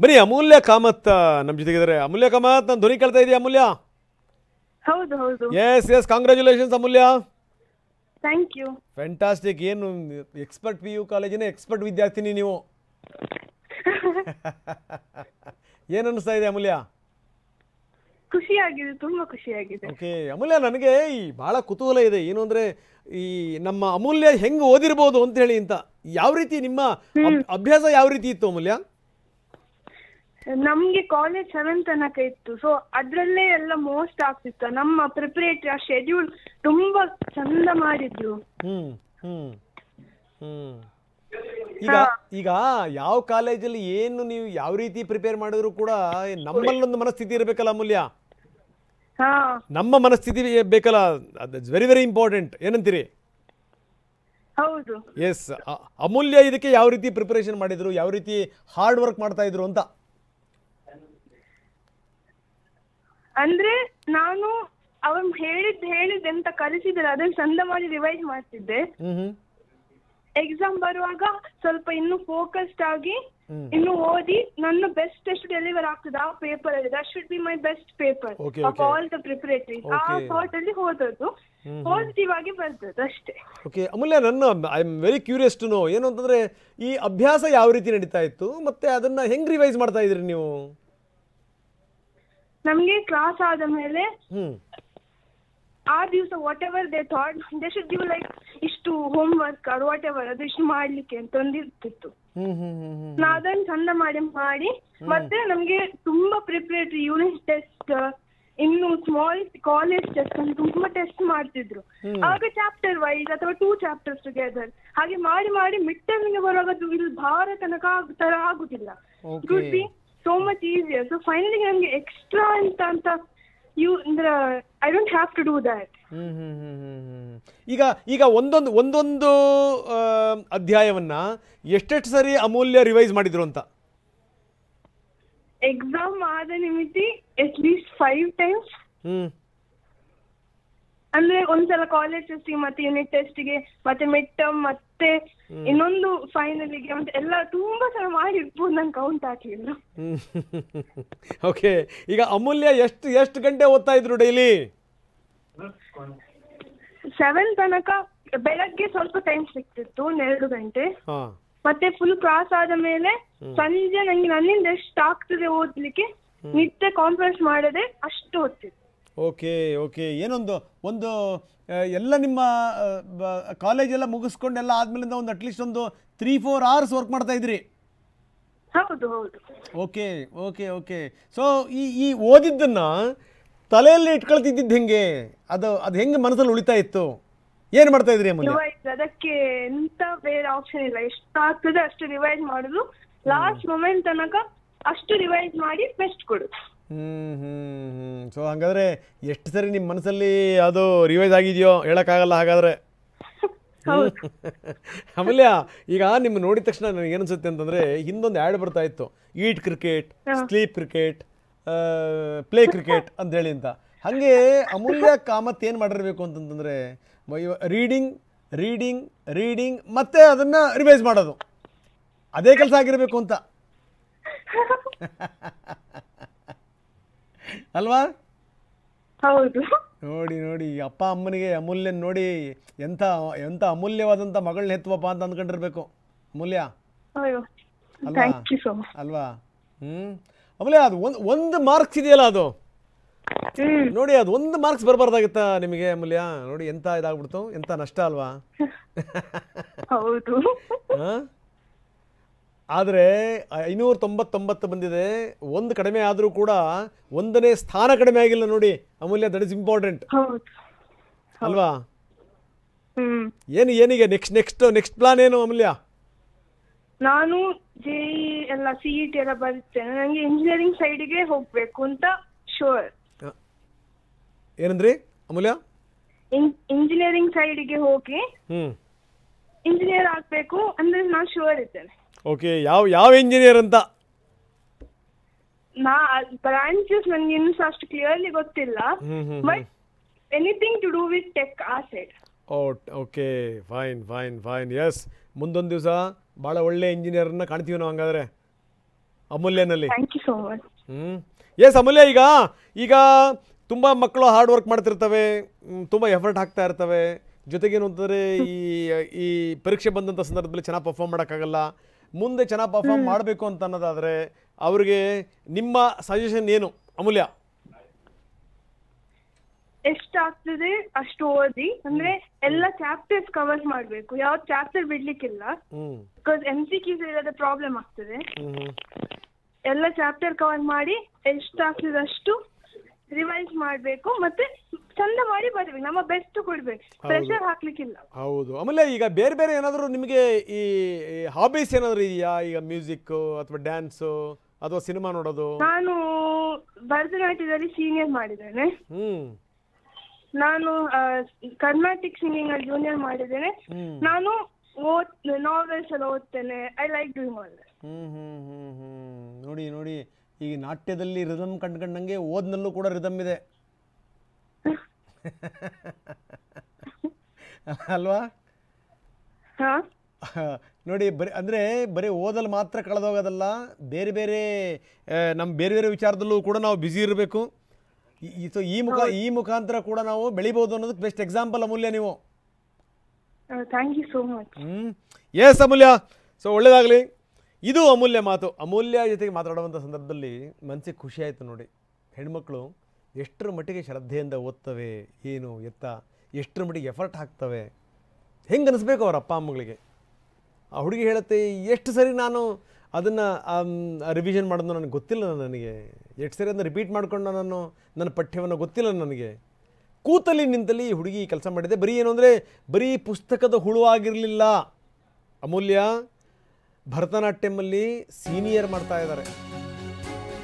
ಬನ್ನಿ ಅಮೂಲ್ಯ ಕಾಮತ್ ನಮ್ಮ ಜೊತೆಗಿದ್ದಾರೆ. ಅಮೂಲ್ಯ ಕಾಮತ್, ನಾನು ಧ್ವನಿ ಕೇಳ್ತಾ ಇದೆಯಾ ಅಮೂಲ್ಯ? ಹೌದು ಹೌದು. Yes congratulations Amulya. Thank you. Fantastic. ಏನು ಎಕ್ಸ್ಪರ್ಟ್ PU ಕಾಲೇಜಿನ ಎಕ್ಸ್ಪರ್ಟ್ ವಿದ್ಯಾರ್ಥಿನಿ ನೀವು. ಏನು ಅನ್ನಿಸ್ತಾ ಇದೆ ಅಮೂಲ್ಯ? ಖುಷಿಯಾಗಿದೆ, ತುಂಬಾ ಖುಷಿಯಾಗಿದೆ. ಓಕೆ ಅಮೂಲ್ಯ, ನನಗೆ ಬಹಳ ಕುತೂಹಲ ಇದೆ. ಏನು ಅಂದರೆ ಈ ನಮ್ಮ ಅಮೂಲ್ಯ ಹೆಂಗೆ ಓದಿರ್ಬೋದು ಅಂತ ಹೇಳಿ ಅಂತ. ಯಾವ ರೀತಿ ನಿಮ್ಮ ಅಭ್ಯಾಸ ಯಾವ ರೀತಿ ಇತ್ತು ಅಮೂಲ್ಯ? ನಮ್ಗೆ ಕಾಲೇಜ್ 7 ತನಕ ಇತ್ತು, ಸೊ ಅದ್ರಲ್ಲೇ ಎಲ್ಲ ಮೋಸ್ಟ್ ಆಗ್ತಿತ್ತು. ನಮ್ಮ ಪ್ರಿಪರೇಟರಿ ಆ ಶೆಡ್ಯೂಲ್ ತುಂಬಾ ಚಂದ ಮಾಡಿದ್ರು. ಈಗ ಈಗ ಯಾವ ಕಾಲೇಜಲ್ಲಿ ಏನು ನೀವು ಯಾವ ರೀತಿ ಪ್ರಿಪೇರ್ ಮಾಡಿದ್ರು ಕೂಡ ನಮ್ಮಲ್ಲೊಂದು ಮನಸ್ಥಿತಿ ಇರಬೇಕಲ್ಲ ಅಮೂಲ್ಯ. ನಮ್ಮ ಮನಸ್ಥಿತಿ ಬೇಕಲ್ಲ, ವೆರಿ ವೆರಿ ಇಂಪಾರ್ಟೆಂಟ್. ಏನಂತೀರಿ? ಹೌದು. ಎಸ್, ಅಮೂಲ್ಯ ಇದಕ್ಕೆ ಯಾವ ರೀತಿ ಪ್ರಿಪರೇಷನ್ ಮಾಡಿದ್ರು, ಯಾವ ರೀತಿ ಹಾರ್ಡ್ ವರ್ಕ್ ಮಾಡ್ತಾ ಇದ್ರು ಅಂತ? ಅಂದ್ರೆ ನಾನು ಅವನ್ ಹೇಳಿದ್ದೆ ಅಂತ ಕಲಿಸಿದ್ರೆ ಅದನ್ನ ಚಂದ ಮಾಡಿ ರಿವೈಸ್ ಮಾಡ್ತಿದ್ದೆ. ಎಕ್ಸಾಮ್ ಬರುವಾಗ ಸ್ವಲ್ಪ ಇನ್ನು ಫೋಕಸ್ಡ್ ಆಗಿ ಇನ್ನು ಓದಿ ನನ್ನ ಬೆಸ್ಟ್ ಎಷ್ಟು ಡೆಲಿವರ್ ಆಗ್ತದೆ ಆ ಪೇಪರ್ ಅಲ್ಲಿ. That should be my best paper of all the preparatory. ಆ ಥಾಟ್ ಅಲ್ಲಿ ಹೋದದ್ದು ಪಾಸಿಟಿವ್ ಆಗಿ ಬರ್ತದೆ ಅಷ್ಟೇ. Okay Amulya, I am very curious to know, ಏನು ಅಂತಂದ್ರೆ ಈ ಅಭ್ಯಾಸ ಯಾವ ರೀತಿ ನಡೀತಾ ಇತ್ತು ಮತ್ತೆ ಅದನ್ನ ಹೆಂಗ್ ರಿವೈಸ್ ಮಾಡ್ತಾ ಇದ್ರಿ ನೀವು? ನಮ್ಗೆ ಕ್ಲಾಸ್ ಆದ ಮೇಲೆ ಆ ದಿವಸ whatever they thought they should give like ಇಷ್ಟು homework or whatever ಅದು ಇಷ್ಟು ಮಾಡ್ಲಿಕ್ಕೆ ಅಂತ ಒಂದಿರ್ತಿತ್ತು. ನಾ ಅದನ್ನ ಚಂದ ಮಾಡಿ ಮತ್ತೆ ನಮ್ಗೆ ತುಂಬಾ ಪ್ರಿಪರೇಟರಿ ಯೂನಿಟ್ ಟೆಸ್ಟ್, ಇನ್ನು ಸ್ಮಾಲ್ ಕಾಲೇಜ್ ಟೆಸ್ಟ್ ಅಂತ ತುಂಬಾ ಟೆಸ್ಟ್ ಮಾಡ್ತಿದ್ರು. ಆಗ ಚಾಪ್ಟರ್ ವೈಸ್ ಅಥವಾ 2 ಚಾಪ್ಟರ್ಸ್ ಟುಗೆದರ್ ಹಾಗೆ ಮಾಡಿ ಮಿಡ್ ಟರ್ಮ್ಗೆ ಬರುವಾಗ ಇಲ್ಲಿ ಭಾರ ತನಕ ತರ ಆಗುದಿಲ್ಲ. It would be so much easier. So finally ನನಗೆ ಎಕ್ಸ್ಟ್ರಾ ಅಂತ I don't have to do that. ಈಗ ಒಂದೊಂದು ಅಧ್ಯಾಯವನ್ನ ಎಷ್ಟೆಷ್ಟು ಸರಿ ಅಮೂಲ್ಯ ರಿವೈಸ್ ಮಾಡಿದ್ರು ಅಂತ? ಎಕ್ಸಾಮ್ ಆದ ನಿಮಿತಿ at least 5 times. ಅಂದ್ರೆ ಒಂದ್ಸಲ ಕಾಲೇಜ್ ಟೆಸ್ಟಿಗೆ ಮತ್ತೆ ಯೂನಿಟ್ ಟೆಸ್ಟಿಗೆ ಮತ್ತೆ ಮಿಡ್ ಟರ್ಮ್ ಮತ್ತೆ ಇನ್ನೊಂದು ಫೈನಲಿಗೆ ಮತ್ತೆ ಎಲ್ಲ ತುಂಬಾ ಸಲ ಮಾಡಿರ್ಬೋದು, ನಂಗೆ ಕೌಂಟ್ ಹಾಕ್ಲಿಲ್ಲ. ಓಕೆ, ಈಗ ಅಮೂಲ್ಯ ಎಷ್ಟು ಗಂಟೆ ಓದ್ತಾ ಇದ್ರು ಡೈಲಿ? 7 ತನಕ ಬೆಳಗ್ಗೆ ಸ್ವಲ್ಪ ಟೈಮ್ ಸಿಕ್ತಿತ್ತು, 2 ಗಂಟೆ. ಮತ್ತೆ ಫುಲ್ ಕ್ಲಾಸ್ ಆದ ಮೇಲೆ ಸಂಜೆ ನಂಗೆ ನನ್ನಿಂದ ಎಷ್ಟು ಆಗ್ತದೆ ಓದ್ಲಿಕ್ಕೆ ನಿತ್ಯ ಕಾಂಪ್ರಮೈಸ್ ಮಾಡದೆ ಅಷ್ಟು ಓದ್ತಿತ್ತು. ಓಕೆ ಏನೊಂದು ಎಲ್ಲ ನಿಮ್ಮ ಕಾಲೇಜ್ ಎಲ್ಲ ಮುಗಿಸ್ಕೊಂಡೆಲ್ಲ ಆದ್ಮೇಲಿಂದ ಒಂದು ಅಟ್ಲೀಸ್ಟ್ ಒಂದು 3-4 hours ವರ್ಕ್ ಮಾಡ್ತಾ ಇದ್ರಿ? ಹೌದು ಹೌದು. ಓಕೆ ಸೊ ಈ ಓದಿದ್ದನ್ನ ತಲೆಯಲ್ಲಿ ಇಟ್ಕೊಳ್ತಿದ್ದಿದ್ದು ಹೆಂಗೆ? ಅದು ಹೆಂಗೆ ಮನಸ್ಸಲ್ಲಿ ಉಳಿತಾ ಇತ್ತು? ಏನು ಮಾಡ್ತಾ ಇದ್ರಿ ಅಮೂಲ್ಯ? ಅದಕ್ಕೆ ಎಂತ ಬೇರೆ ಆಪ್ಷನ್ ಇಲ್ಲ, ಎಷ್ಟು ಆಗ್ತದೆ ಅಷ್ಟು ರಿವೈಸ್ ಮಾಡುದು. ಲಾಸ್ಟ್ ಮೊಮೆಂಟ್ ತನಕ ಅಷ್ಟು ರಿವೈಸ್ ಮಾಡಿ ಬೆಸ್ಟ್ ಕೊಡುದು. ಸೊ ಹಾಗಾದ್ರೆ ಎಷ್ಟು ಸರಿ ನಿಮ್ಮ ಮನಸ್ಸಲ್ಲಿ ಅದು ರಿವೈಸ್ ಆಗಿದೆಯೋ ಹೇಳಕ್ಕಾಗಲ್ಲ ಹಾಗಾದ್ರೆ. ಅಮೂಲ್ಯ, ಈಗ ನಿಮ್ಮ ನೋಡಿದ ತಕ್ಷಣ ನನಗೆ ಏನನ್ಸುತ್ತೆ ಅಂತಂದ್ರೆ ಹಿಂದೊಂದು ಆ್ಯಡ್ ಬರ್ತಾ ಇತ್ತು, eat cricket, sleep cricket, play cricket ಅಂತ ಹೇಳಿ ಅಂತ. ಹಾಗೆ ಅಮೂಲ್ಯ ಕಾಮತ್ ಏನು ಮಾಡಿರ್ಬೇಕು ಅಂತಂತಂದ್ರೆ ರೀಡಿಂಗ್ ಮತ್ತೆ ಅದನ್ನ ರಿವೈಸ್ ಮಾಡೋದು, ಅದೇ ಕೆಲಸ ಆಗಿರ್ಬೇಕು ಅಂತ ಅಲ್ವಾ? ಹೌದು. ನೋಡಿ ಅಪ್ಪ ಅಮ್ಮನಿಗೆ ಅಮೂಲ್ಯನ್ ನೋಡಿ ಎಂತ ಅಮೂಲ್ಯವಾದಂತ ಮಗಳನ್ನ ಹೆತ್ತುವಪ್ಪ ಅಂತ ಅಂದ್ಕೊಂಡಿರ್ಬೇಕು ಅಮೂಲ್ಯ ಅಲ್ವಾ? ಅಮೂಲ್ಯ, ಅದು ಒಂದು ಮಾರ್ಕ್ಸ್ ಇದೆಯಲ್ಲ, ಅದು ನೋಡಿ, ಅದು 1 ಮಾರ್ಕ್ಸ್ ಬರಬಾರ್ದಾಗಿತ್ತಾ ನಿಮಗೆ ಅಮೂಲ್ಯ? ನೋಡಿ ಎಂತ ಇದಾಗ್ಬಿಡ್ತು, ಎಂತ ನಷ್ಟ ಅಲ್ವಾ? ಹೌದು. ಆದರೆ 599 ಬಂದಿದೆ, 1 ಕಡಿಮೆ ಆದರೂ ಕೂಡ 1ನೇ ಸ್ಥಾನ ಕಡಿಮೆ ಆಗಿಲ್ಲ ನೋಡಿ ಅಮೂಲ್ಯ. ದಟ್ ಇಸ್ ಇಂಪಾರ್ಟೆಂಟ್ ಅಲ್ವಾ? ಏನೀಗ ನೆಕ್ಸ್ಟ್ ಪ್ಲಾನ್ ಏನು ಅಮೂಲ್ಯ? ನಾನು JEE ಎಲ್ಲ CET ಎಲ್ಲ ಬರ್ತೇನೆ, ನನಗೆ ಇಂಜಿನಿಯರಿಂಗ್ ಸೈಡ್ಗೆ ಹೋಗ್ಬೇಕು ಅಂತ ಶೋರ್. ಏನಂದ್ರಿ ಅಮೂಲ್ಯ? ಇಂಜಿನಿಯರಿಂಗ್ ಸೈಡ್ಗೆ ಹೋಗಿ ಇಂಜಿನಿಯರ್ ಆಗ್ಬೇಕು ಅಂದ್ರೆ ನಾನು ಶೋರ್ ಇದ್ದೇನೆ. ಓಕೆ, ಯಾವ ಇಂಜಿನಿಯರ್ ಅಂತ? ಬ್ರಾಂಚಸ್ ನನಗೆ ಇನ್ನೂ ಅಷ್ಟು ಕ್ಲಿಯರ್ಲಿ ಗೊತ್ತಿಲ್ಲ, but anything to do with tech ಆ ಸೈಡ್. Okay, fine. ಎಸ್, ಮುಂದೊಂದು ದಿವಸ ಭಾಳ ಒಳ್ಳೆ ಇಂಜಿನಿಯರ್ನ ಕಾಣ್ತೀವಿ ನಾವು ಹಂಗಾದ್ರೆ ಅಮೂಲ್ಯನಲ್ಲಿ. Thank you so much. Yes Amulya, ಈಗ ತುಂಬ ಮಕ್ಕಳು ಹಾರ್ಡ್ ವರ್ಕ್ ಮಾಡ್ತಿರ್ತವೆ, ತುಂಬ ಎಫರ್ಟ್ ಹಾಕ್ತಾ ಇರ್ತವೆ. ಜೊತೆಗೇನು ಅಂತಂದರೆ ಈ ಪರೀಕ್ಷೆ ಬಂದಂಥ ಸಂದರ್ಭದಲ್ಲಿ ಚೆನ್ನಾಗಿ ಪರ್ಫಾರ್ಮ್ ಮಾಡೋಕ್ಕಾಗಲ್ಲ. ಮುಂದೆ ಚೆನ್ನಾಗಿ ಪರ್ಫಾರ್ಮ್ ಮಾಡಬೇಕು ಅಂತ ಅನ್ನೋದಾದರೆ ಅವ್ರಿಗೆ ನಿಮ್ಮ ಸಜೆಷನ್ ಏನು ಅಮೂಲ್ಯ? ಎಷ್ಟಾಗ್ತದೆ ಅಷ್ಟು ಓದಿ, ಅಂದ್ರೆ ಎಲ್ಲ ಚಾಪ್ಟರ್ಸ್ ಕವರ್ ಮಾಡ್ಬೇಕು, ಯಾವ ಚಾಪ್ಟರ್ ಬಿಡ್ಲಿಕ್ಕಿಲ್ಲ. ಬಿಕಾಸ್ MCQs ಇಲ್ಲದ ಪ್ರಾಬ್ಲಮ್ ಆಗ್ತದೆ. ಎಲ್ಲ ಚಾಪ್ಟರ್ ಕವರ್ ಮಾಡಿ ಎಷ್ಟಾಗ್ತದೆ ಅಷ್ಟು ರಿವೈಸ್ ಮಾಡ್ಬೇಕು, ಮತ್ತೆ ಚಂದ ಮಾಡಿ ಬರ್ಬೇಕು, ನಮ್ಮ ಬೆಸ್ಟ್ ಕೊಡ್ಬೇಕು, ಪ್ರೆಷರ್ ಹಾಕ್ಲಿಕ್ಕಿಲ್ಲ. ಹೌದು. ಆಮೇಲೆ ಈಗ ಬೇರೆ ಬೇರೆ ಏನಾದರೂ ನಿಮಗೆ ಈ ಹಾಬೀಸ್ ಏನಾದರೂ ಇದೆಯಾ? ಈಗ ಮ್ಯೂಸಿಕ್ ಅಥವಾ ಡ್ಯಾನ್ಸು ಅಥವಾ ಸಿನಿಮಾ ನೋಡೋದು? ನಾನು ಭರತನಾಟ್ಯದಲ್ಲಿ ಸೀನಿಯರ್ ಮಾಡಿದ್ದೇನೆ. ನಾನು ಕರ್ನಾಟಿಕ್ ಸಿಂಗಿಂಗ್ ಅಲ್ಲಿ ಜೂನಿಯರ್ ಮಾಡಿದ್ದೇನೆ. ನಾನು ನಾವೆಲ್ಸ್ ಎಲ್ಲ ಓದ್ತೇನೆ. I like doing all that. ನೋಡಿ ನೋಡಿ, ಈಗ ನಾಟ್ಯದಲ್ಲಿ ರಿದಮ್ ಕಂಡ್ಕೊಂಡಂಗೆ ಓದ್ನಲ್ಲೂ ಕೂಡ ರಿದಮ್ ಇದೆ ಅಲ್ವಾ? ನೋಡಿ, ಬರೀ ಓದಲ್ಲಿ ಮಾತ್ರ ಕಳೆದೋಗೋದಲ್ಲ, ಬೇರೆ ಬೇರೆ ನಮ್ಮ ಬೇರೆ ಬೇರೆ ವಿಚಾರದಲ್ಲೂ ಕೂಡ ನಾವು ಬ್ಯುಸಿ ಇರಬೇಕು. ಈ ಮುಖಾಂತರ ಕೂಡ ನಾವು ಬೆಳಿಬೋದು ಅನ್ನೋದಕ್ಕೆ ಬೆಸ್ಟ್ ಎಕ್ಸಾಂಪಲ್ ಅಮೂಲ್ಯ ನೀವು. Thank you so much. Yes Amulya, so ಒಳ್ಳೇದಾಗಲಿ. ಇದು ಅಮೂಲ್ಯ ಮಾತು. ಅಮೂಲ್ಯ ಜೊತೆಗೆ ಮಾತಾಡುವಂಥ ಸಂದರ್ಭದಲ್ಲಿ ಮನಸ್ಸಿಗೆ ಖುಷಿ ಆಯಿತು. ನೋಡಿ, ಹೆಣ್ಮಕ್ಳು ಎಷ್ಟರ ಮಟ್ಟಿಗೆ ಶ್ರದ್ಧೆಯಿಂದ ಓದ್ತವೆ, ಏನು ಎತ್ತ, ಎಷ್ಟರ ಮಟ್ಟಿಗೆ ಎಫರ್ಟ್ ಹಾಕ್ತವೆ, ಹೆಂಗೆ ಅನಿಸ್ಬೇಕು ಅವ್ರ ಅಪ್ಪ ಅಮ್ಮಗಳಿಗೆ. ಆ ಹುಡುಗಿ ಹೇಳುತ್ತೆ, ಎಷ್ಟು ಸರಿ ನಾನು ಅದನ್ನು ರಿವಿಷನ್ ಮಾಡೋದು ನನಗೆ ಗೊತ್ತಿಲ್ಲ, ನನಗೆ ಎಷ್ಟು ಸರಿ ಅದನ್ನು ರಿಪೀಟ್ ಮಾಡ್ಕೊಂಡು ನಾನು ನನ್ನ ಪಠ್ಯವನ್ನು ಗೊತ್ತಿಲ್ಲ ನನಗೆ. ಕೂತಲ್ಲಿ ನಿಂತಲ್ಲಿ ಈ ಹುಡುಗಿ ಕೆಲಸ ಮಾಡಿದೆ. ಬರೀ ಏನು ಅಂದರೆ ಬರೀ ಪುಸ್ತಕದ ಹುಳು ಆಗಿರಲಿಲ್ಲ. ಅಮೂಲ್ಯ ಭರತನಾಟ್ಯಮಲ್ಲಿ ಸೀನಿಯರ್ ಮಾಡ್ತಾ ಇದ್ದಾರೆ.